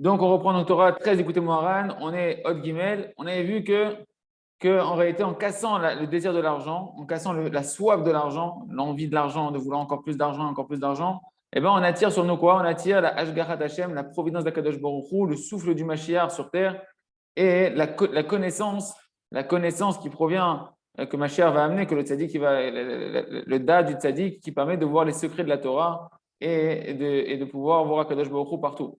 Donc, on reprend notre Torah 13, écoutez-moi, Haran. On est Hod Gimel. On avait vu que en réalité, en cassant le désir de l'argent, en cassant la soif de l'argent, l'envie de l'argent, de vouloir encore plus d'argent, eh ben, on attire sur nous quoi? On attire la Ashgarat Hashem, la providence d'Akadosh Baruch Hu, le souffle du Mashiach sur terre et la connaissance qui provient, que Mashiach va amener, que le tzaddik, le da du tzaddik qui permet de voir les secrets de la Torah et de pouvoir voir Akadosh Baruch Hu partout.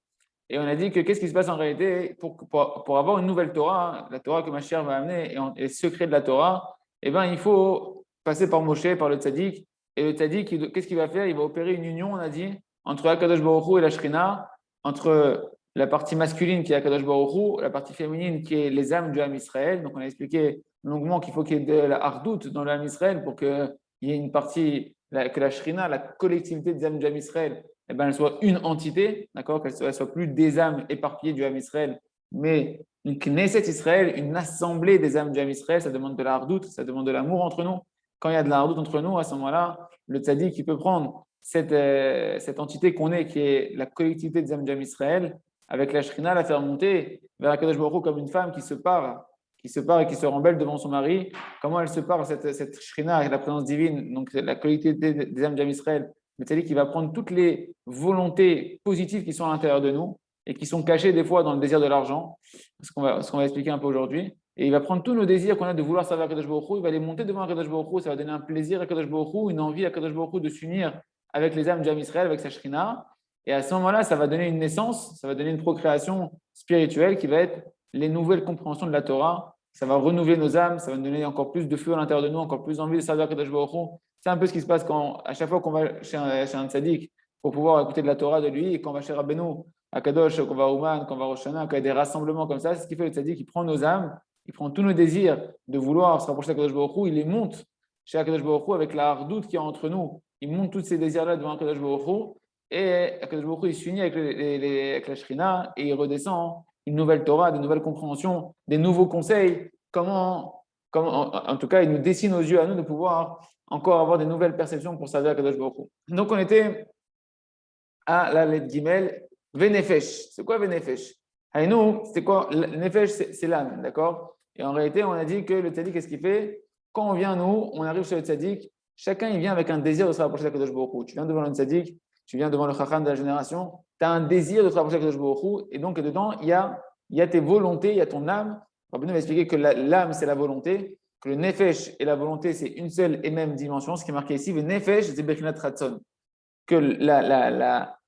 Et on a dit que qu'est-ce qui se passe en réalité pour avoir une nouvelle Torah, la Torah que Mashiach va amener et les secrets de la Torah, eh ben, il faut passer par Moshe, par le tzaddik. Et le tzaddik, qu'est-ce qu'il va faire? Il va opérer une union, on a dit, entre Akadosh Baruch Hu et la Shrina, entre la partie masculine qui est Akadosh Baruch Hu, la partie féminine qui est les âmes du Ham Israël. Donc on a expliqué longuement qu'il faut qu'il y ait de la hardoute dans le Ham Israël pour qu'il y ait une partie, que la Shrina, la collectivité des âmes du Ham Israël, eh ben, elle soit une entité, d'accord, qu'elle soit plus des âmes éparpillées du Ham Israël, mais une Knesset Israël, une assemblée des âmes du Ham Israël. Ça demande de la hardoute, ça demande de l'amour entre nous. Quand il y a de la hardoute entre nous, à ce moment-là, le tzaddik qui peut prendre cette entité qu'on est, qui est la collectivité des âmes du Ham Israël, avec la Shrina, la faire monter vers Akadosh Baruch Hu comme une femme qui se part et qui se rembelle devant son mari. Comment elle se part, cette Shrina, avec la présence divine, donc la collectivité des âmes du Ham Israël, le tzaddik qui va prendre toutes les volontés positives qui sont à l'intérieur de nous et qui sont cachées des fois dans le désir de l'argent, ce qu'on va expliquer un peu aujourd'hui. Et il va prendre tous nos désirs qu'on a de vouloir servir à Kadosh Baruch Hu, il va les monter devant Kadosh Baruch Hu, ça va donner un plaisir à Kadosh Baruch Hu, une envie à Kadosh Baruch Hu de s'unir avec les âmes du Ham Israël, avec sa Shrina. Et à ce moment-là, ça va donner une naissance, ça va donner une procréation spirituelle qui va être les nouvelles compréhensions de la Torah. Ça va renouveler nos âmes, ça va nous donner encore plus de feu à l'intérieur de nous, encore plus d'envie de servir à Kadosh Baruch Hu. C'est un peu ce qui se passe à chaque fois qu'on va chez un tzaddik pour pouvoir écouter de la Torah de lui, et quand on va chez Rabbeinu, à Kadosh, qu'on va à Ouman, qu'on va à Rosh Hashanah, quand il y a des rassemblements comme ça, c'est ce qui fait le tzaddik, il prend nos âmes, il prend tous nos désirs de vouloir se rapprocher d'Akadosh Baruch Hu, il les monte chez Akadosh Baruch Hu avec la hardoute qu'il y a entre nous, il monte tous ces désirs-là devant Akadosh Baruch Hu, et Akadosh Baruch Hu, il s'unit avec la Shrina, et il redescend une nouvelle Torah, des nouvelles compréhensions, des nouveaux conseils, en tout cas, il nous dessine aux yeux à nous de pouvoir encore avoir des nouvelles perceptions pour servir à Kadosh Baruch Hu. Donc, on était à la lettre Gimel, Venefesh. C'est quoi Venefesh? Et nous, c'est quoi? Nefesh, c'est l'âme, d'accord? Et en réalité, on a dit que le tzaddik, qu'est-ce qu'il fait? Quand on vient, nous, on arrive chez le tzaddik, chacun, il vient avec un désir de se rapprocher d'Akadosh Baruch Hu. Tu viens devant le tzaddik, tu viens devant le chacham de la génération, tu as un désir de te rapprocher d'Akadosh Baruch Hu, et donc, dedans, il y a tes volontés, il y a ton âme. Rabbeinu va expliquer que l'âme, c'est la volonté, que le nefesh et la volonté, c'est une seule et même dimension. Ce qui est marqué ici, le nefesh, c'est Bechinat Ratzon. Que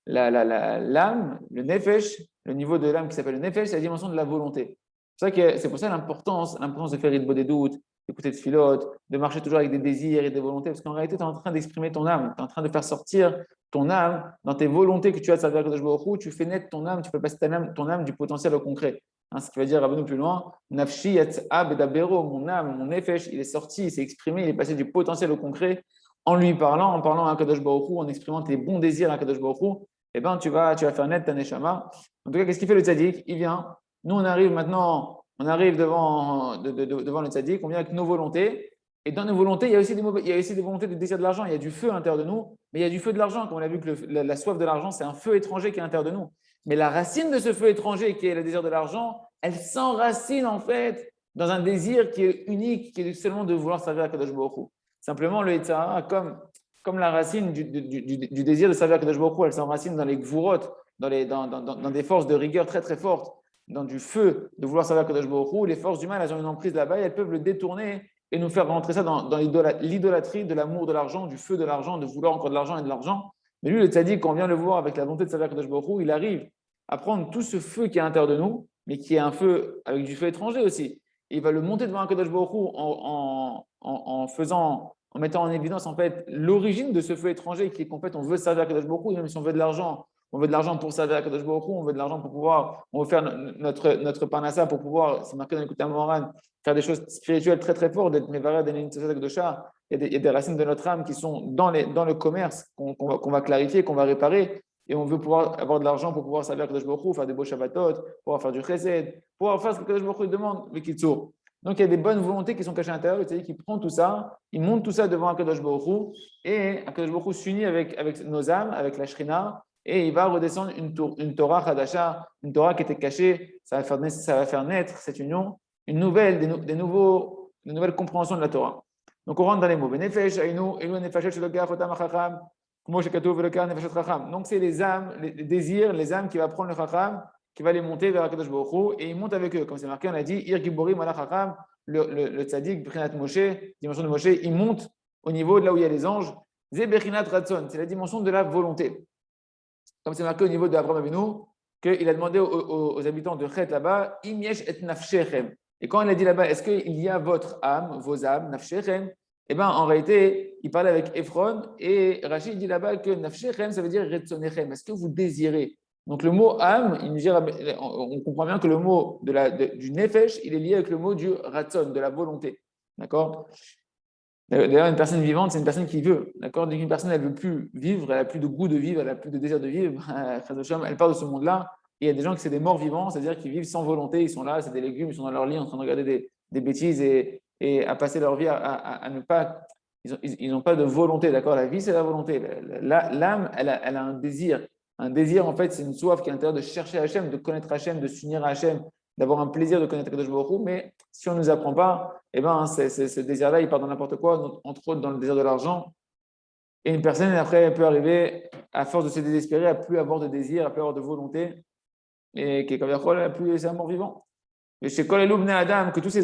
l'âme, le nefesh, le niveau de l'âme qui s'appelle le nefesh, c'est la dimension de la volonté. C'est pour ça l'importance de faire Ritbo des doutes, d'écouter de philotes, de marcher toujours avec des désirs et des volontés, parce qu'en réalité, tu es en train d'exprimer ton âme, tu es en train de faire sortir ton âme dans tes volontés que tu as de servir à Kadosh Baruch Hu, tu fais naître ton âme, tu fais passer ton âme du potentiel au concret. Ce qui veut dire, Rabbeinu plus loin, Nafshi yat'a bedabero, mon âme, mon nefesh, il est sorti, il s'est exprimé, il est passé du potentiel au concret en lui parlant, en parlant à Kadosh Baruch Hu, en exprimant tes bons désirs à Kadosh Baruch Hu, eh ben, tu vas faire naître ta neshama. En tout cas, qu'est-ce qu'il fait le tzaddik? Il vient. Nous, on arrive maintenant, devant le tzaddik, on vient avec nos volontés. Et dans nos volontés, il y a aussi des volontés de désir de l'argent. Il y a du feu à l'intérieur de nous, mais il y a du feu de l'argent. Comme on a vu que la soif de l'argent, c'est un feu étranger qui est à l'intérieur de nous. Mais la racine de ce feu étranger, qui est le désir de l'argent, elle s'enracine en fait dans un désir qui est unique, qui est seulement de vouloir servir à Kadosh Baruch Hu. Simplement, le Yetzirah, comme la racine du désir de servir à Kadosh Baruch Hu, elle s'enracine dans les gvurot, dans des forces de rigueur très très fortes, dans du feu de vouloir servir à Kadosh Baruch Hu. Les forces du mal, elles ont une emprise là-bas et elles peuvent le détourner et nous faire rentrer ça dans l'idolâtrie de l'amour de l'argent, du feu de l'argent, de vouloir encore de l'argent et de l'argent. Mais lui, le tzaddik, quand on vient le voir avec la volonté de servir à Kadosh Baruch Hu, il arrive à prendre tout ce feu qui est à l'intérieur de nous, mais qui est un feu avec du feu étranger aussi. Et il va le monter devant un Kadosh Baruch Hu en mettant en évidence en fait l'origine de ce feu étranger qui est qu'en fait on veut servir à Kadosh Baruch Hu, même si on veut de l'argent, on veut de l'argent pour servir à Kadosh Baruch Hu, on veut de l'argent pour pouvoir, on veut faire notre parnassa pour pouvoir, c'est marqué dans l'écoute à Moran, faire des choses spirituelles très très fortes, d'être Mevareh, d'Enin il y a des racines de notre âme qui sont dans le commerce qu'on va clarifier, qu'on va réparer. Et on veut pouvoir avoir de l'argent pour pouvoir servir à Kadosh Baruch Hu, faire des beaux Shabbatot, pouvoir faire du chesed, pouvoir faire ce que Kadosh Baruch Hu demande, le kitsour. Donc il y a des bonnes volontés qui sont cachées à l'intérieur, c'est-à-dire qu'il prend tout ça, il monte tout ça devant Kadosh Baruch Hu, et Kadosh Baruch Hu s'unit avec nos âmes, avec la Shrina, et il va redescendre une Torah Hadasha, une Torah qui était cachée. Ça va faire naître cette union, une nouvelle, des nouvelles compréhensions de la Torah. Donc on rentre dans les mots. Donc c'est les âmes, les désirs, les âmes qui va prendre le Chacham, qui va les monter vers Akadosh Baruch Hu, et il monte avec eux. Comme c'est marqué, on a dit, Ir Giborim ala Chacham, le tzaddik, Brinat Moshe, dimension de Moshe, il monte au niveau de là où il y a les anges. Ze Brinat Ratzon, c'est la dimension de la volonté. Comme c'est marqué au niveau d'Abraham Avinu, qu'il a demandé aux habitants de Chet là-bas, Im yesh et nafshechem. Et quand il a dit là-bas, est-ce qu'il y a votre âme, vos âmes, nafshechem? Eh bien, en réalité, il parlait avec Ephron et Rachid dit là-bas que nafshechem, ça veut dire retzonechem. Est-ce que vous désirez? Donc le mot âme, on comprend bien que le mot du nefesh, il est lié avec le mot du ratzon, de la volonté. D'accord? D'ailleurs, une personne vivante, c'est une personne qui veut. D'accord? Dès qu'une personne, elle ne veut plus vivre, elle n'a plus de goût de vivre, elle n'a plus de désir de vivre, elle part de ce monde-là. Et il y a des gens qui c'est des morts vivants, c'est-à-dire qu'ils vivent sans volonté, ils sont là, c'est des légumes, ils sont dans leur lit en train de regarder des bêtises et à passer leur vie à ne pas. Ils n'ont pas de volonté, d'accord? La vie, c'est la volonté. L'âme, elle a un désir. Un désir, en fait, c'est une soif qui est à l'intérieur de chercher Hachem, de connaître Hachem, de s'unir à Hachem, d'avoir un plaisir de connaître Kadosh Baruch Hu, mais si on ne nous apprend pas, eh ben, ce désir-là, il part dans n'importe quoi, entre autres dans le désir de l'argent. Et une personne, après, elle peut arriver, à force de se désespérer, à ne plus avoir de désir, à plus avoir de volonté, et qui est c'est un mort vivant. Et chez Kol Elou Bnei Adam, que tous ces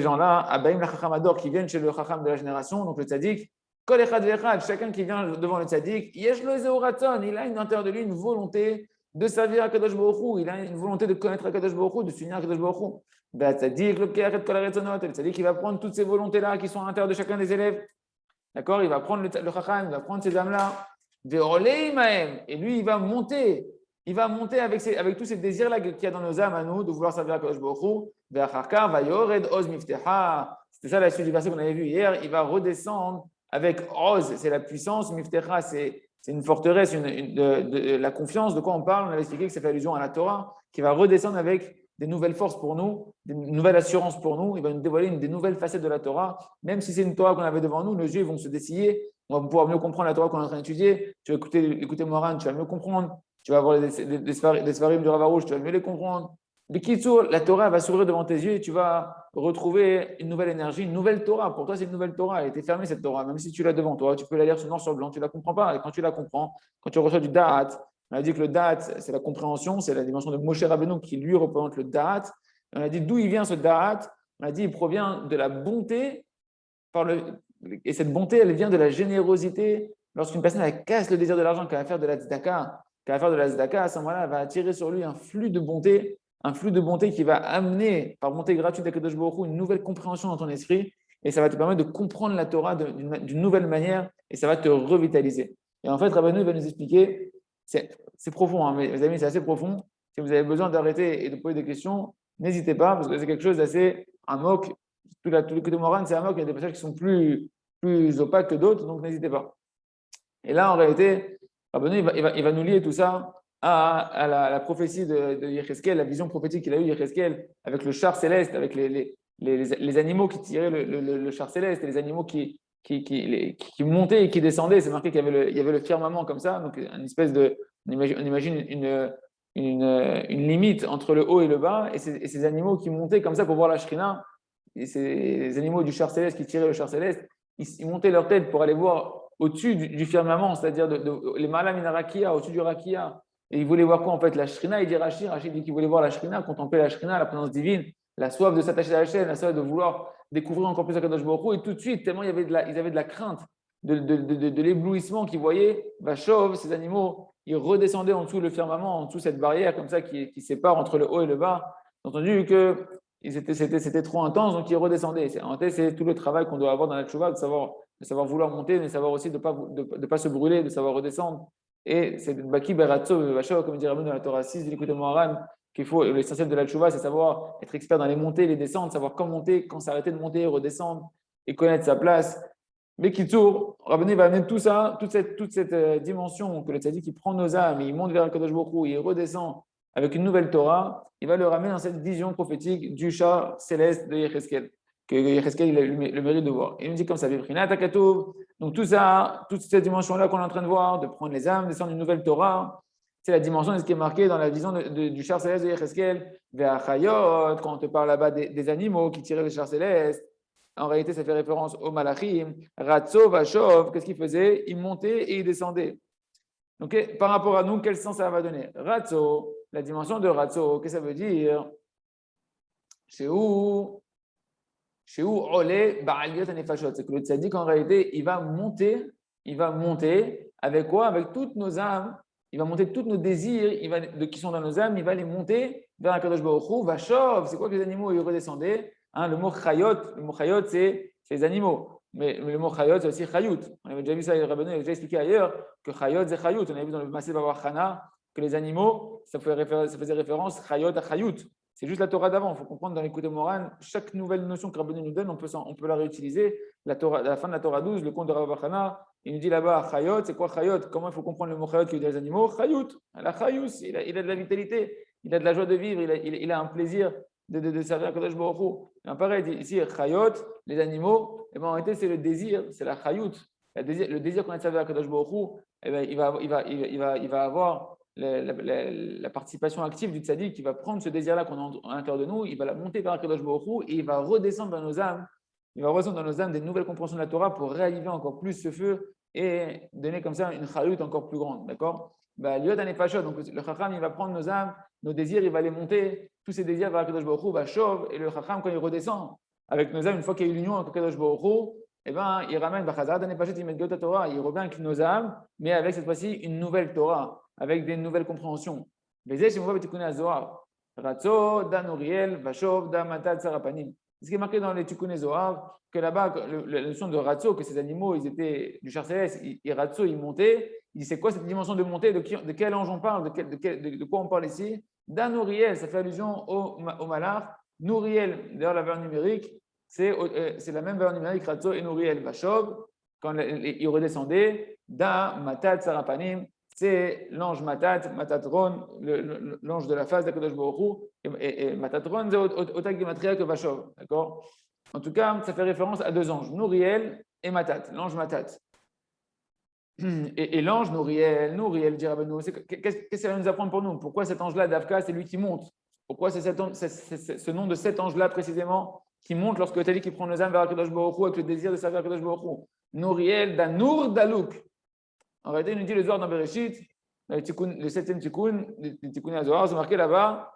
gens-là, Abaim la Chacham Ador, qui viennent chez le Chacham de la génération, donc le Tzadik, Kol Echad Vechad, chacun qui vient devant le Tzadik, Yesh Lo Zeu Ratzon, il a à l'intérieur de lui une volonté de servir à Kadosh Baruch Hu, il a une volonté de connaître Kadosh Baruch Hu, de s'unir à Kadosh Baruch Hu. Le Tzadik, il va prendre toutes ces volontés-là qui sont à l'intérieur de chacun des élèves. D'accord? Il va prendre le Chacham, il va prendre ces âmes-là, et lui, il va monter. Il va monter avec tous ces désirs-là qu'il y a dans nos âmes à nous, de vouloir servir à Kadosh Baruch Hu. C'était ça la suite du verset qu'on avait vu hier. Il va redescendre avec Oz, c'est la puissance. Miftecha, c'est une forteresse, de la confiance. De quoi on parle? On avait expliqué que ça fait allusion à la Torah, qui va redescendre avec des nouvelles forces pour nous, une nouvelle assurance pour nous. Il va nous dévoiler des nouvelles facettes de la Torah. Même si c'est une Torah qu'on avait devant nous, nos yeux vont se dessiller. On va pouvoir mieux comprendre la Torah qu'on est en train d'étudier. Tu vas écouter Moran, tu vas mieux comprendre. Tu vas avoir des Sfarim du Rav Arouche, tu vas mieux les comprendre. Mais Kitsour, la Torah va s'ouvrir devant tes yeux et tu vas retrouver une nouvelle énergie, une nouvelle Torah. Pour toi, c'est une nouvelle Torah. Elle était fermée, cette Torah. Même si tu l'as devant toi, tu peux la lire sur noir sur blanc. Tu ne la comprends pas. Et quand tu la comprends, quand tu reçois du Da'at, on a dit que le Da'at, c'est la compréhension, c'est la dimension de Moshe Rabbeinu qui lui représente le Da'at. On a dit d'où il vient ce Da'at. On a dit il provient de la bonté. Et cette bonté, elle vient de la générosité. Lorsqu'une personne elle casse le désir de l'argent, qu'elle va faire de la tzedaka, à ce moment-là, elle va attirer sur lui un flux de bonté qui va amener, par bonté gratuite d'Akadosh Baruch Hu, une nouvelle compréhension dans ton esprit, et ça va te permettre de comprendre la Torah d'une nouvelle manière, et ça va te revitaliser. Et en fait, Rabbeinu va nous expliquer, c'est profond, hein, mes amis, c'est assez profond. Si vous avez besoin d'arrêter et de poser des questions, n'hésitez pas, parce que c'est quelque chose d'assez amok. Tous les côtés de Moran, c'est amok, il y a des passages qui sont plus opaques que d'autres, donc n'hésitez pas. Et là, en réalité, Rabbeinu, il va nous lier tout ça à la prophétie de Yecheskel, la vision prophétique qu'il a eue Yecheskel avec le char céleste, avec les animaux qui tiraient le char céleste, et les animaux qui montaient et qui descendaient. C'est marqué qu'il y avait le firmament comme ça, donc une espèce on imagine une limite entre le haut et le bas, et ces animaux qui montaient comme ça pour voir la Shrina, et ces animaux du char céleste qui tiraient le char céleste, ils montaient leur tête pour aller voir au-dessus du firmament, c'est-à-dire les malam in au-dessus du rakia. Et il voulait voir quoi en fait? La Shrina, il dit Rachid dit qu'il voulait voir la Shrina, contempler la Shrina, la présence divine, la soif de s'attacher à la chaîne, la soif de vouloir découvrir encore plus Akadosh Baruch Hu. Et tout de suite, tellement ils avaient de la crainte, de l'éblouissement qu'ils voyaient, Vachov, ces animaux, ils redescendaient en dessous le firmament, en dessous cette barrière comme ça qui sépare entre le haut et le bas. Ils ont entendu que c'était trop intense, donc ils redescendaient. C'est tout le travail qu'on doit avoir dans la tchouva, de savoir vouloir monter, mais savoir aussi de pas se brûler, de savoir redescendre. Et c'est Baki Beratso, comme dit Rabbeinu dans la Torah 6, l'écoute de Moharan, qu'il faut, l'essentiel de la tchouva, c'est savoir être expert dans les montées, les descentes, savoir quand monter, quand s'arrêter de monter, redescendre et connaître sa place. Mais Kitsour, Rabbeinu va amener tout ça, toute cette dimension que le tzaddik qui prend nos âmes, il monte vers Kadosh Baruch Hu, il redescend avec une nouvelle Torah, il va le ramener dans cette vision prophétique du char céleste de Yecheskel, que Yecheskel il a le mérite de voir. Et il nous dit comme ça, Viprinat Akatouv. Donc tout ça, toute cette dimension-là qu'on est en train de voir, de prendre les âmes, descendre une nouvelle Torah, C'est la dimension de ce qui est marqué dans la vision du char céleste de Yecheskel, vers Chayot, quand on te parle là-bas des animaux qui tiraient le char céleste. En réalité, ça fait référence au Malachim. Ratso, Vachov, qu'est-ce qu'il faisait? Il montait et il descendait. Donc, par rapport à nous, quel sens ça va donner? Ratso, la dimension de Ratso, qu'est-ce que ça veut dire? Chez où Olé, Ba'aliyot Anefashot. C'est que le tzaddik, en réalité, il va monter avec quoi? Avec toutes nos âmes. Il va monter tous nos désirs qui sont dans nos âmes, il va les monter vers un Kadosh Baruch Hu. Vachov, c'est quoi que les animaux ils redescendaient? Le mot chayot, c'est les animaux. Mais le mot chayot, c'est aussi chayut. On avait déjà vu ça, Rabbeinu avait déjà expliqué ailleurs que chayot, c'est chayut. On avait vu dans le Maaseh Bava Chana que les animaux, ça faisait référence chayot à chayut. C'est juste la Torah d'avant. Il faut comprendre dans l'écoute de Moran, chaque nouvelle notion que Rabbeinu nous donne, on peut la réutiliser. La fin de la Torah 12, le conte de Rabbi Bachana, il nous dit là-bas, chayot, c'est quoi chayot? Comment il faut comprendre le mot chayot qui veut dire les animaux? Chayut, la chayus, il a de la vitalité, il a de la joie de vivre, il a un plaisir de servir à Kadosh Baruch Hu. Pareil, ici, chayot, les animaux, en réalité, c'est le désir, c'est la chayut. Le désir qu'on a de servir à Kadosh Baruch Hu, il va avoir la participation active du tzaddik qui va prendre ce désir-là qu'on a à l'intérieur de nous, il va la monter vers Kadosh Baruch Hu et il va redescendre dans nos âmes. Il va redescendre dans nos âmes des nouvelles compréhensions de la Torah pour réaviver encore plus ce feu et donner comme ça une chalut encore plus grande. D'accord? Liot anefashot, donc le Chacham, il va prendre nos âmes, nos désirs, il va les monter, tous ces désirs vers Kadosh Baruch Hu, va chauve, et le Chacham, quand il redescend avec nos âmes, une fois qu'il y a eu l'union avec Kadosh Baruch Hu, il ramène Bachazat anefashot, il met Gota Torah, il revient avec nos âmes, mais avec cette fois-ci une nouvelle Torah, avec des nouvelles compréhensions. Vezeh shemova b'tikkunei hazohar, ratzo dan Uriel, vashov dan matad sarapanim. Ce qui est marqué dans les Tikkunei Zohar, que là-bas, la notion de ratzo, que ces animaux, ils étaient du char céleste, et ratzo, ils montaient. Il dit, c'est quoi cette dimension de montée? De quel ange on parle? De quoi on parle ici? D'un Nouriel, ça fait allusion au Malach. Nouriel, d'ailleurs, la valeur numérique, c'est la même valeur numérique, ratzo et Nouriel. Vashov, quand il redescendait, d'un Matat Sarapanim, c'est l'ange Matatron, l'ange de la face d'Akadosh Baruch Hu, et Matatron, c'est autant gematria que Vashov, d'accord? En tout cas, ça fait référence à deux anges, Nouriel et Matat, l'ange Matat. Et l'ange Nouriel, dit Rabbeinu, qu'est-ce que ça va nous apprendre pour nous? Pourquoi cet ange-là, Davka, c'est lui qui monte? Pourquoi c'est ce nom de cet ange-là précisément qui monte lorsque tu as dit qu'il prend nos âmes vers Akadosh Baruch Hu avec le désir de servir Akadosh Baruch Hu? Nouriel, Danour Dalouk. En réalité, il nous dit le Zohar dans Bereshit, le 7e tikkun, le Tikkunei Zohar, c'est marqué là-bas,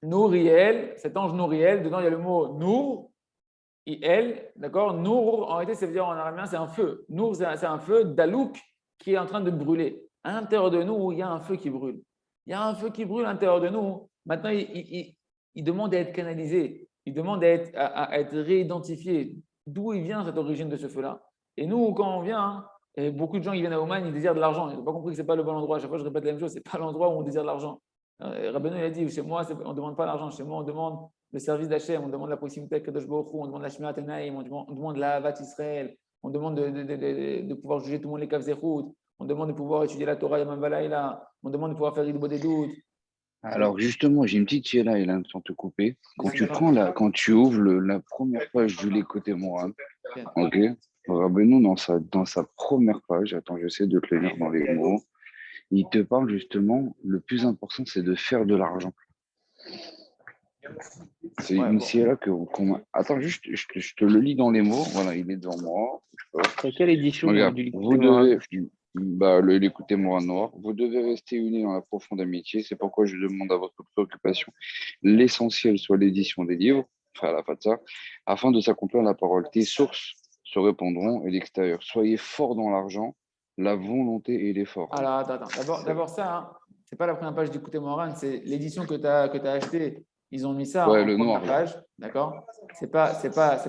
Nouriel, cet ange Nouriel, dedans il y a le mot Nour, I-L, d'accord? Nour, en réalité, ça veut dire en araméen, c'est un feu. Nour, c'est un feu, Dalouk, qui est en train de brûler. À l'intérieur de nous, il y a un feu qui brûle. Il y a un feu qui brûle à l'intérieur de nous. Maintenant, il demande à être canalisé, il demande à être réidentifié. D'où il vient cette origine de ce feu-là? Et nous, quand on vient, et beaucoup de gens qui viennent à Oman, ils désirent de l'argent. Ils n'ont pas compris que ce n'est pas le bon endroit. À chaque fois, je répète la même chose, ce n'est pas l'endroit où on désire de l'argent. Rabbeinu il a dit, chez moi, on ne demande pas l'argent. Chez moi, on demande le service d'Hachem, on demande la proximité avec Kadosh Baruch Hu, on demande la Shmirat Enaim, on demande la Havat Israël, on demande de pouvoir juger tout le monde les Kav Zechut, on demande de pouvoir étudier la Torah Yamam Valaïla, on demande de pouvoir faire Idbo des doutes. Alors justement, j'ai une petite chéla, Hélène, sans te couper. Quand tu ouvres la première page du lait côté Moran, ok, Rabbeinu dans sa première page, attends, j'essaie de te le lire dans les mots, il te parle justement, le plus important, c'est de faire de l'argent. C'est une chéla attends, juste, je te le lis dans les mots, voilà, il est devant moi. C'est quelle édition? Regarde, vous devez... l'écouter moi noir. Vous devez rester unis dans la profonde amitié. C'est pourquoi je demande à votre préoccupation l'essentiel soit l'édition des livres, frère la Fatsa, afin de s'accomplir la parole. Tes sources se répondront et l'extérieur. Soyez forts dans l'argent, la volonté et l'effort. Alors, attends. D'abord ça, c'est pas la première page d'Écouter Moran, c'est l'édition que tu as achetée. Ils ont mis ça en le première noir, page, d'accord? C'est pas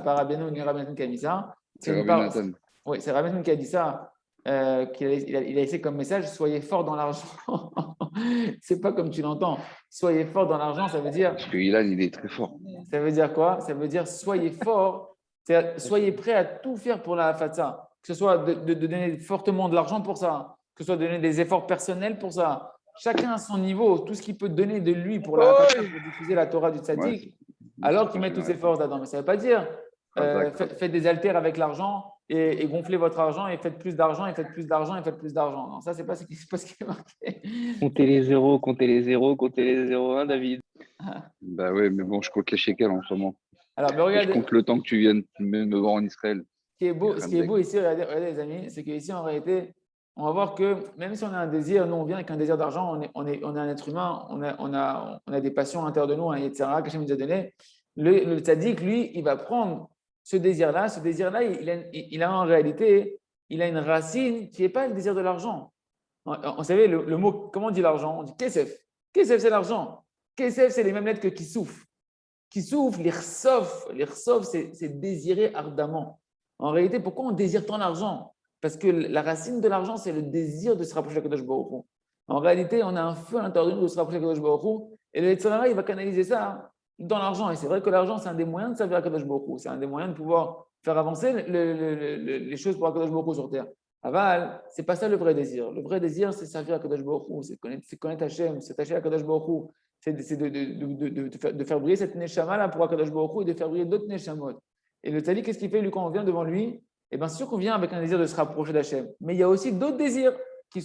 Rabbeinu ni Rabbeinu qui a mis ça. C'est Rabbi Nathan. Oui, c'est Rabbeinu qui a dit ça. Il a laissé comme message soyez fort dans l'argent. C'est pas comme tu l'entends. Soyez fort dans l'argent, ça veut dire. Parce que Ilan, il est très fort. Ça veut dire quoi? Ça veut dire soyez fort, soyez prêt à tout faire pour la fatsa. Que ce soit de donner fortement de l'argent pour ça, que ce soit de donner des efforts personnels pour ça. Chacun à son niveau, tout ce qu'il peut donner de lui pour la fatsa, pour diffuser la Torah du tzaddik, alors qu'il met toutes ses forces là-dedans. Mais ça ne veut pas dire faites des haltères avec l'argent et gonflez votre argent et faites plus d'argent et faites plus d'argent et faites plus d'argent. Non, ça, c'est pas ce qui est marqué. Comptez les zéros, comptez les zéros, comptez les zéros, hein, David. Bah ouais, mais bon, je compte les shekels en ce moment. Alors, mais Et je regardez, compte le temps que tu viennes me voir en Israël. ce qui est beau ici, regardez, les amis, c'est qu'ici, en réalité, on va voir que même si on a un désir, nous, on vient avec un désir d'argent, on est un être humain, on a des passions à l'intérieur de nous, un etc., qu'Hachem nous a donné. Le tzaddik, lui, il va prendre ce désir-là, il a en réalité, il a une racine qui n'est pas le désir de l'argent. Vous savez, le mot, comment on dit l'argent? On dit kesef. Kesef, c'est l'argent. Kesef, c'est les mêmes lettres que qui souffle. Qui souffle, l'irsof, c'est désirer ardemment. En réalité, pourquoi on désire tant l'argent? Parce que la racine de l'argent, c'est le désir de se rapprocher de Kadosh Baruch Hu. En réalité, on a un feu à l'intérieur de nous de se rapprocher de Kadosh Baruch Hu, et le Yetzirah, il va canaliser ça dans l'argent. Et c'est vrai que l'argent, c'est un des moyens de servir à Kadosh Baruch Hu. C'est un des moyens de pouvoir faire avancer les choses pour Kadosh Baruch Hu sur terre. Aval, c'est pas ça le vrai désir. Le vrai désir, c'est servir à Kadosh Baruch Hu, c'est connaître Hachem, c'est s'attacher à Kadosh Baruch Hu, c'est de faire briller cette neshama là pour Kadosh Baruch Hu et de faire briller d'autres neshamot. Et le tali, qu'est-ce qu'il fait lui quand on vient devant lui? Eh bien, c'est sûr qu'on vient avec un désir de se rapprocher d'Hachem. Mais il y a aussi d'autres désirs qui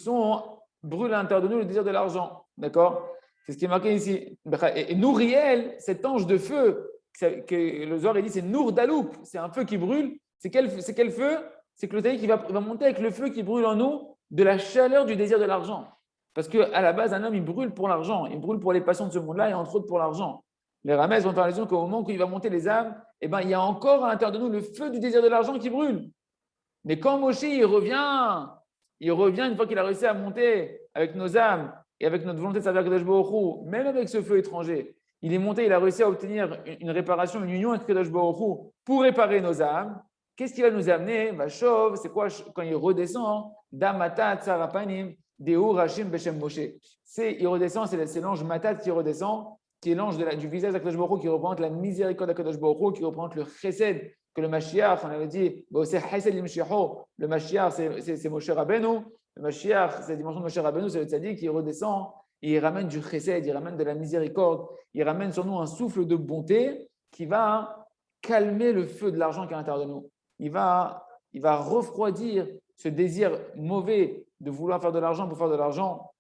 brûlent à l'intérieur de nous, le désir de l'argent. D'accord? C'est ce qui est marqué ici. Et Nouriel, cet ange de feu, que le Zohar dit, c'est Nour Daloup, c'est un feu qui brûle. C'est quel feu? C'est que le tali qui va monter avec le feu qui brûle en nous de la chaleur du désir de l'argent. Parce qu'à la base, un homme, il brûle pour l'argent, il brûle pour les passions de ce monde-là et entre autres pour l'argent. Les Ramès vont faire raison qu'au moment où il va monter les âmes, eh ben, il y a encore à l'intérieur de nous le feu du désir de l'argent qui brûle. Mais quand Moshe, il revient une fois qu'il a réussi à monter avec nos âmes et avec notre volonté de servir Kadosh Baruch Hu, même avec ce feu étranger, il est monté, il a réussi à obtenir une réparation, une union avec Kadosh Baruch Hu pour réparer nos âmes. Qu'est-ce qui va nous amener? Chauve, c'est quoi quand il redescend? Damata tsarapanim, Deu Rachim Beshem Moshe. Il redescend, c'est l'ange Matat qui redescend, qui est l'ange du visage d'Akadosh Baruch Hu, qui représente la miséricorde d'Akadosh Baruch Hu, qui représente le chesed, que le Mashiach, on avait dit, c'est chesed l'imshiho, le Mashiach, c'est Moshe Rabbeinu, le Mashiach, c'est la dimension de Moshe Rabbeinu, c'est le tzaddik qui redescend, et il ramène du chesed, il ramène de la miséricorde, il ramène sur nous un souffle de bonté qui va calmer le feu de l'argent qui est à l'intérieur de nous. Il va refroidir ce désir mauvais de vouloir faire de l'argent pour faire de l'argent,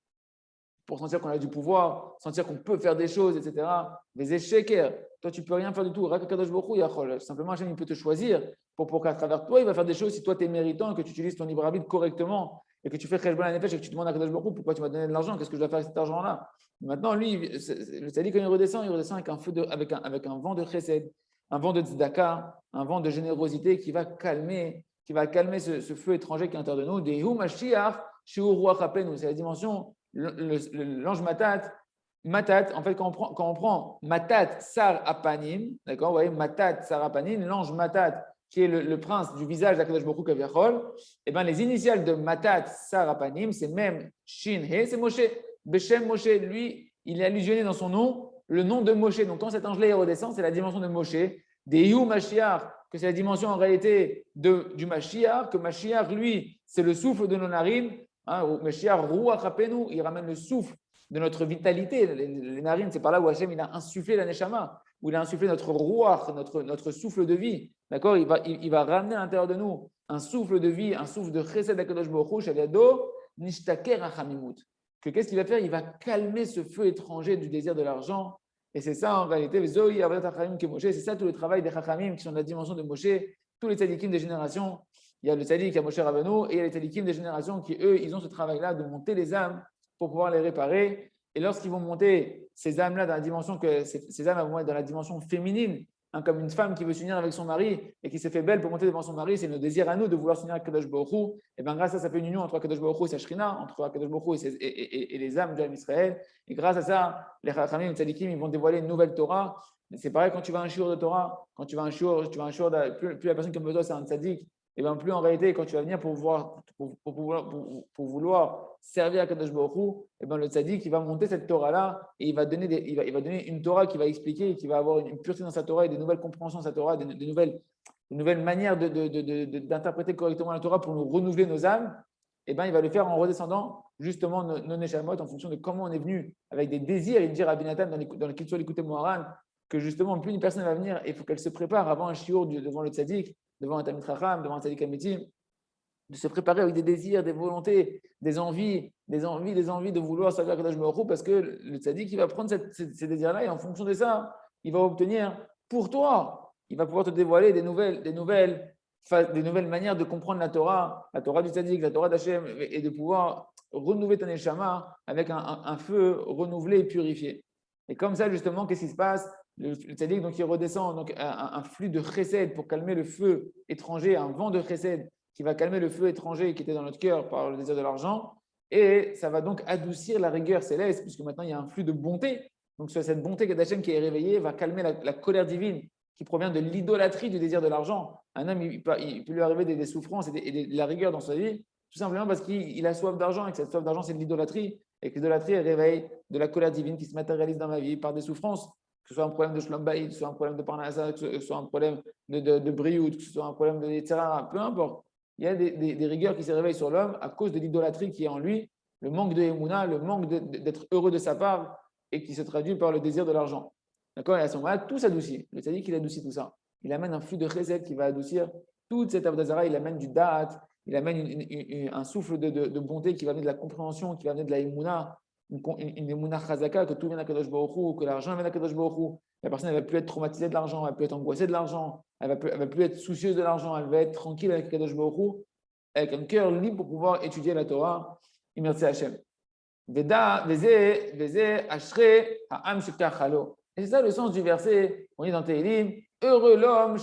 pour sentir qu'on a du pouvoir, sentir qu'on peut faire des choses, etc. Les échecs, toi, tu ne peux rien faire du tout. Simplement, Hachem, il peut te choisir pour qu'à travers toi, il va faire des choses si toi, tu es méritant et que tu utilises ton libre arbitre correctement et que tu fais Cheshbon HaNefesh et que tu demandes à Kadosh Baruch Hu pourquoi tu m'as donné de l'argent, qu'est-ce que je dois faire avec cet argent-là. Maintenant, lui, le tzaddik, quand il redescend avec un vent de chesed, un vent de tzedaka, un vent de générosité qui va calmer ce feu étranger qui est à l'intérieur de nous. Dehu Mashiach, Shiur Ruach Apenu, c'est la dimension, l'ange Matat, en fait, quand on prend Matat Sar Apanim, d'accord, vous voyez, Matat Sar Apanim, l'ange Matat, qui est le prince du visage d'Akadosh Baruch Hu Kaviachol, et bien les initiales de Matat Sar Apanim, c'est même Shin He, c'est Moshe. Beshem Moshe, lui, il est allusionné dans son nom, le nom de Moshe. Donc quand cet ange-là redescend, c'est la dimension de Moshe. Dehu Mashiach, que c'est la dimension en réalité du Mashiach, que Mashiach, lui, c'est le souffle de nos narines. Mashiach Ruach Apenu, il ramène le souffle de notre vitalité. Les narines, c'est par là où Hachem il a insufflé la Neshama, où il a insufflé notre Ruach, notre souffle de vie. D'accord, il va ramener à l'intérieur de nous un souffle de vie, un souffle de Chesed HaKadosh Baruch Hu, Shaliado, Nishtaker HaChamimut. Que qu'est-ce qu'il va faire? Il va calmer ce feu étranger du désir de l'argent. Et c'est ça en réalité, c'est ça tout le travail des Chachamim qui sont de la dimension de Moshe, tous les tzadikim des générations. Il y a le tzadik à Moshe Rabbeinu et il y a les tzadikim des générations qui, eux, ils ont ce travail-là de monter les âmes pour pouvoir les réparer. Et lorsqu'ils vont monter ces âmes-là dans la dimension que ces âmes vont être dans la dimension féminine, comme une femme qui veut s'unir avec son mari et qui s'est fait belle pour monter devant son mari, c'est notre désir à nous de vouloir s'unir avec Kadosh Baruch Hu. Et bien grâce à ça, ça fait une union entre Kadosh Baruch Hu et sa Shrina, entre Kadosh Baruch Hu et les âmes de Israël. Et grâce à ça, les Chachamim, les Tzadikim, ils vont dévoiler une nouvelle Torah. C'est pareil quand tu vas à un shiur de Torah, quand tu vas à un shiur, plus la personne qui a besoin, c'est un Tzadik, et bien plus en réalité, quand tu vas venir pour vouloir servir à Kadosh Baruch Hu, et bien le Tzadik, il va monter cette Torah-là et il va donner une Torah qui va expliquer, qui va avoir une pureté dans sa Torah et des nouvelles compréhensions de sa Torah, des nouvelles manières d'interpréter correctement la Torah pour nous renouveler nos âmes. Et bien il va le faire en redescendant justement nos Neshamot en fonction de comment on est venu avec des désirs. Il dit Rabbi Nathan dans le Kitzur Likutei Moharan que justement, plus une personne va venir, il faut qu'elle se prépare avant un shiur devant le tzaddik, devant un Talmid Chacham, devant un Tzadik Amiti, de se préparer avec des désirs, des volontés, des envies de vouloir servir Akadosh Baruch Hu, parce que le Tzadik, il va prendre ces désirs-là et en fonction de ça, il va obtenir pour toi, il va pouvoir te dévoiler des nouvelles manières de comprendre la Torah du Tzadik, la Torah d'Hachem, et de pouvoir renouveler ton Neshama avec un feu renouvelé et purifié. Et comme ça, justement, qu'est-ce qui se passe? Le Tzadik, donc, il redescend donc, un flux de chesed pour calmer le feu étranger, un vent de chesed qui va calmer le feu étranger qui était dans notre cœur par le désir de l'argent. Et ça va donc adoucir la rigueur céleste, puisque maintenant, il y a un flux de bonté. Donc, cette bonté d'Hachem qui est réveillée va calmer la colère divine qui provient de l'idolâtrie du désir de l'argent. Un homme, il peut lui arriver des souffrances et de la rigueur dans sa vie, tout simplement parce qu'il a soif d'argent, et que cette soif d'argent, c'est de l'idolâtrie, et que l'idolâtrie, elle réveille de la colère divine qui se matérialise dans ma vie par des souffrances, que ce soit un problème de shlom bayit, que ce soit un problème de parnassa, que ce soit un problème de briout, que ce soit un problème de etc. Peu importe. Il y a des rigueurs qui se réveillent sur l'homme à cause de l'idolâtrie qui est en lui, le manque de émouna, le manque d'être heureux de sa part, et qui se traduit par le désir de l'argent. D'accord? Et à ce moment-là, tout s'adoucit. Le tzaddik, il adoucit tout ça. Il amène un flux de chesed qui va adoucir toute cette avodah, il amène du da'at, il amène un souffle de bonté qui va amener de la compréhension, qui va amener de la émouna, une émouna chazaka, que tout vient d'Akadosh Baruch Hu, que l'argent vient d'Akadosh Baruch Hu. La personne ne va plus être traumatisée de l'argent, elle va plus être angoissée de l'argent, elle va plus être soucieuse de l'argent, elle va être tranquille avec Akadosh Baruch Hu, avec un cœur libre pour pouvoir étudier la Torah. Et merci Hachem. Veda, veze, ashre, ha'am shekachalo. Et c'est ça le sens du verset, on dit dans Tehillim, heureux l'homme,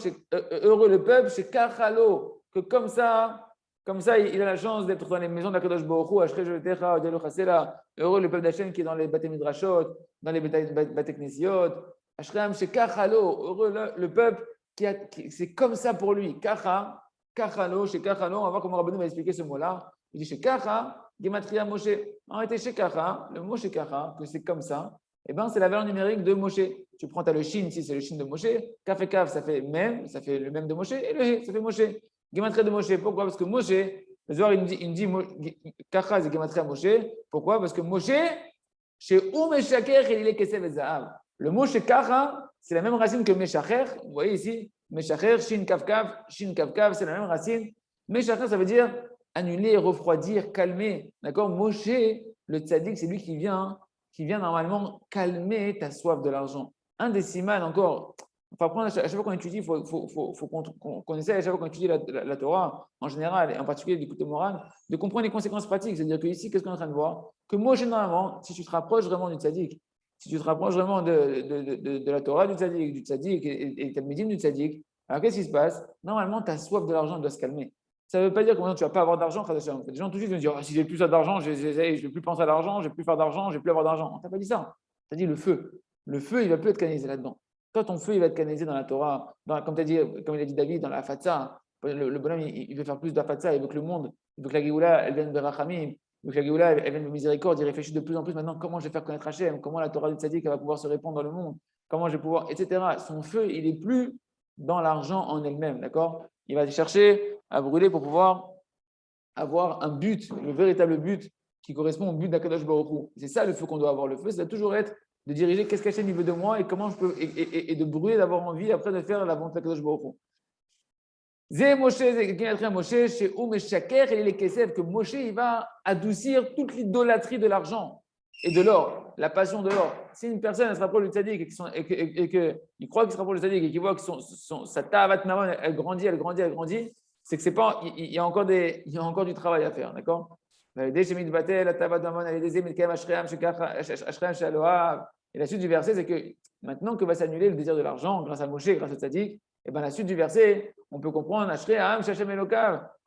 heureux le peuple, chez Kachalo, que comme ça, il a la chance d'être dans les maisons d'Akadosh Baruch Hu, Ashre Jotecha, Odelo Chasela, heureux le peuple d'Hachem qui est dans les Bate Midrashot, dans les Bate Knesiot, Ashream chez Kachalo, heureux le peuple c'est comme ça pour lui, Kachalo, chez Kachalo, on va voir comment Rabbeinu va expliquer ce mot-là. Il dit chez Kacha, Gematria Moshe. En réalité, chez Kacha, le mot chez Kacha, que c'est comme ça, eh ben, c'est la valeur numérique de Moshe. Tu prends, tu as le Shin, ici, c'est le Shin de Moshe. Kaf et Kaf, ça fait même, ça fait le même de Moshe. Et le He, ça fait Moshe. Gematria de Moshe. Pourquoi? Parce que Moshe, le Zohar, il me dit Kacha, c'est Gematria Moshe. Pourquoi? Parce que Moshe, chez Meshaker, il est Kesef et Zahav. Le mot chez Kacha, c'est la même racine que Meshacher. Vous voyez ici, Meshacher, Shin Kaf Kaf, c'est la même racine. Meshacher, ça veut dire annuler, refroidir, calmer. D'accord? Moshe, le tzaddik, c'est lui qui vient normalement calmer ta soif de l'argent. Un décimal encore. Enfin, à chaque fois qu'on étudie, il faut qu'on essaie à chaque fois qu'on étudie la Torah, en général, et en particulier d'écouter Moran, de comprendre les conséquences pratiques. C'est-à-dire qu'ici, qu'est-ce qu'on est en train de voir? Que moi, généralement, si tu te rapproches vraiment du tzaddik, si tu te rapproches vraiment de la Torah du tzaddik et Talmidim du tzaddik, alors qu'est-ce qui se passe? Normalement, ta soif de l'argent doit se calmer. Ça ne veut pas dire que maintenant tu ne vas pas avoir d'argent. Des gens tout de suite vont dire si j'ai plus d'argent, je ne vais plus penser à l'argent, je ne vais plus faire d'argent, je ne vais plus avoir d'argent. On ne t'a pas dit ça. Tu as dit le feu. Le feu, il ne va plus être canalisé là-dedans. Toi, ton feu, il va être canalisé dans la Torah, comme il a dit David, dans la Fatsa. Le bonhomme, il veut faire plus de la Fatsa, il veut que le monde, il veut que la Géoula, elle vienne de Rachamim, il veut que la Géoula, elle vienne de miséricorde. Il réfléchit de plus en plus maintenant comment je vais faire connaître Hachem, comment la Torah du Tzaddik va pouvoir se répandre dans le monde, comment je vais pouvoir, etc. Son feu, il n'est plus dans l'argent en elle-même, d'accord? Il va chercher à brûler pour pouvoir avoir un but, le véritable but qui correspond au but d'Akadosh Baruch Hu. C'est ça le feu qu'on doit avoir. Le feu, ça doit toujours être de diriger qu'est-ce qu'Hachem veut de moi et comment je peux, et de brûler, d'avoir envie après de faire la volonté d'Akadosh Baruch Hu. Zé Moshe, Moshe, chez Meshaker, et les Kesef, que Moshe, il va adoucir toute l'idolâtrie de l'argent et de l'or, la passion de l'or. Si une personne elle se rapproche du tzaddik et qu'il croit qu'il se rapproche du tzaddik et qu'il voit que sa ta'avat mammon, elle grandit, c'est que c'est pas, il y a encore du travail à faire, d'accord? Et la suite du verset, c'est que maintenant que va s'annuler le désir de l'argent grâce à Moshe, grâce au tzaddik, et ben la suite du verset, on peut comprendre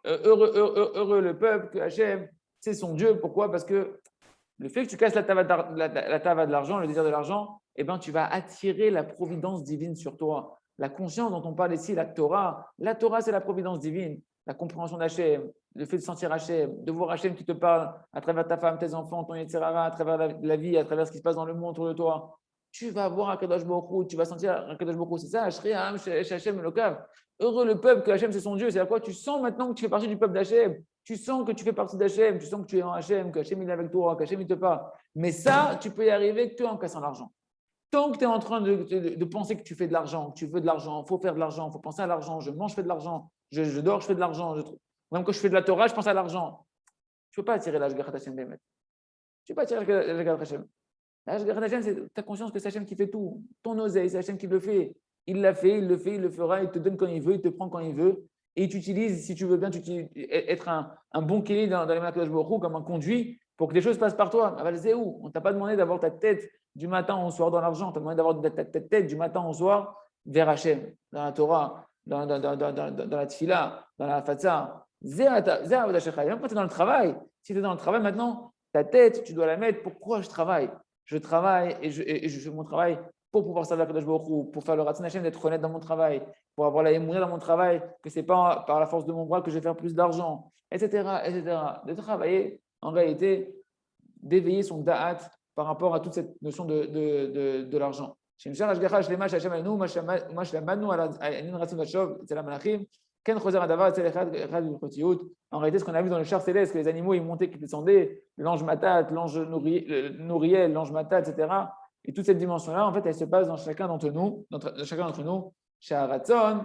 heureux le peuple, que Hachem, c'est son Dieu. Pourquoi? Parce que le fait que tu casses la tava de l'argent, le désir de l'argent, eh ben, tu vas attirer la providence divine sur toi. La conscience dont on parle ici, la Torah, c'est la providence divine, la compréhension d'Hachem, le fait de sentir Hachem, de voir Hachem qui te parle à travers ta femme, tes enfants, ton etc., à travers la vie, à travers ce qui se passe dans le monde autour de toi. Tu vas voir Akadosh Baruch Hu, tu vas sentir Akadosh Baruch Hu. C'est ça, Hachem Elokav. Heureux le peuple que Hachem c'est son Dieu. C'est à quoi tu sens maintenant que tu fais partie du peuple d'Hachem. Tu sens que tu fais partie d'Hachem, tu sens que tu es en Hachem, que Hachem il est avec toi, qu'Hachem il te parle. Mais ça, tu peux y arriver que en cassant l'argent. Tant que tu es en train de penser que tu fais de l'argent, que tu veux de l'argent, il faut faire de l'argent, il faut penser à l'argent, je fais de l'argent, Je dors, je fais de l'argent. Même quand je fais de la Torah, je pense à l'argent. Tu ne peux pas attirer l'Ashgarat Hashem Bémet. Tu ne peux pas attirer l'Ashgarat Hashem. L'Ashgarat Hashem, c'est tu as conscience que c'est Hashem qui fait tout. Ton oseille, c'est Hashem qui le fait. Il l'a fait, il le fait, il le fera, il te donne quand il veut, il te prend quand il veut. Et il t'utilise, si tu veux bien, être un bon kéli dans les Malakadosh Baruch Hu, comme un conduit, pour que les choses passent par toi. On ne t'a pas demandé d'avoir ta tête du matin au soir dans l'argent. On t'a demandé d'avoir ta tête du matin au soir vers Hashem, dans la Torah, dans la Tfila, dans la Fatsa. Même quand tu es dans le travail, si tu es dans le travail maintenant, ta tête, tu dois la mettre. Pourquoi je travaille? Je travaille et je fais mon travail pour pouvoir servir Kadosh Baruch Hu, pour faire le Ratzon Hashem, d'être honnête dans mon travail, pour avoir la émouna dans mon travail, que ce n'est pas par la force de mon bras que je vais faire plus d'argent, etc., etc. De travailler, en réalité, d'éveiller son da'at par rapport à toute cette notion de l'argent. En réalité, ce qu'on a vu dans le char céleste, que les animaux ils montaient, qui descendaient, l'ange Matat, l'ange Nouriel, l'ange Matat, etc. Et toute cette dimension-là, en fait, elle se passe dans chacun d'entre nous, Sha'aratzon,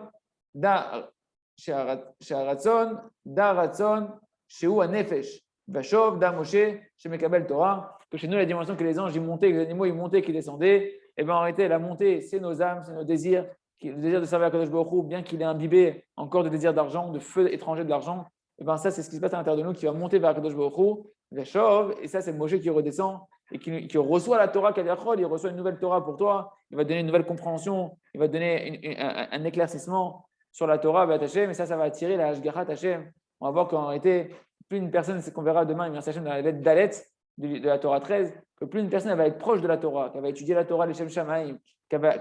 Da Ratzon, Shehu Anefesh, Vashov, Da Moshe, Shemekabel Torah, que chez nous, la dimension que les anges ils montaient, que les animaux ils montaient, qui descendaient, et bien en réalité, la montée, c'est nos âmes, c'est nos désirs, le désir de servir à Kadosh Baruch Hu, bien qu'il ait imbibé encore de désir d'argent, de feu étranger de l'argent, et bien ça, c'est ce qui se passe à l'intérieur de nous, qui va monter vers Kadosh Baruch Hu, Vashov, et ça, c'est Moshe qui redescend et qui reçoit la Torah Kadiachol, il reçoit une nouvelle Torah pour toi, il va te donner une nouvelle compréhension, il va te donner un éclaircissement sur la Torah, Hashem, et ça va attirer la Hashgarat Hashem. On va voir qu'en réalité, plus une personne, c'est qu'on verra demain, Hashem, dans la lettre Dalet de la Torah 13, que plus une personne elle va être proche de la Torah, qu'elle va étudier la Torah, les Shem Shamaim, qu'elle va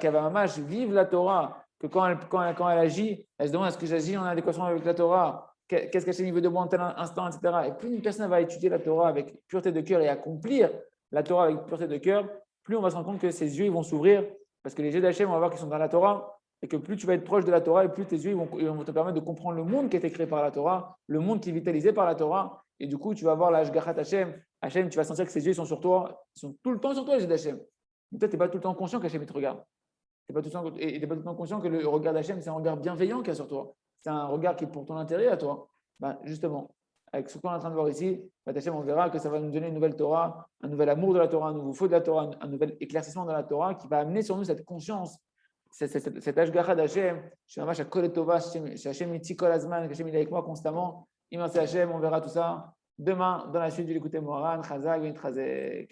vivre la Torah, que quand elle agit, elle se demande est-ce que j'agis en adéquation avec la Torah, qu'est-ce qu'Hachem veut de moi en tel instant, etc. Et plus une personne va étudier la Torah avec pureté de cœur et accomplir la Torah avec pureté de cœur, plus on va se rendre compte que ses yeux ils vont s'ouvrir, parce que les yeux d'Hachem, on va voir qu'ils sont dans la Torah, et que plus tu vas être proche de la Torah, et plus tes yeux ils vont te permettre de comprendre le monde qui a été créé par la Torah, le monde qui est vitalisé par la Torah, et du coup, tu vas voir la Hashgarat Hashem. Hashem, tu vas sentir que ses yeux sont sur toi, ils sont tout le temps sur toi, les yeux d'Hachem. Mais toi, tu n'es pas tout le temps conscient qu'Hachem te regarde. Tu n'es pas tout le temps conscient que le regard d'Hachem, c'est un regard bienveillant qu'il y a sur toi. C'est un regard qui est pour ton intérêt à toi. Ben, justement, avec ce qu'on est en train de voir ici, on verra que ça va nous donner une nouvelle Torah, un nouvel amour de la Torah, un nouveau feu de la Torah, un nouvel éclaircissement de la Torah qui va amener sur nous cette conscience, cette Hashgacha d'Hachem. Je suis un vache à Koletova, Hachem Itzi Kol Azman, Hachem il est avec moi constamment. Immense Hachem, on verra tout ça demain dans la suite de l'écouter Moharan, Chazak, Chazek.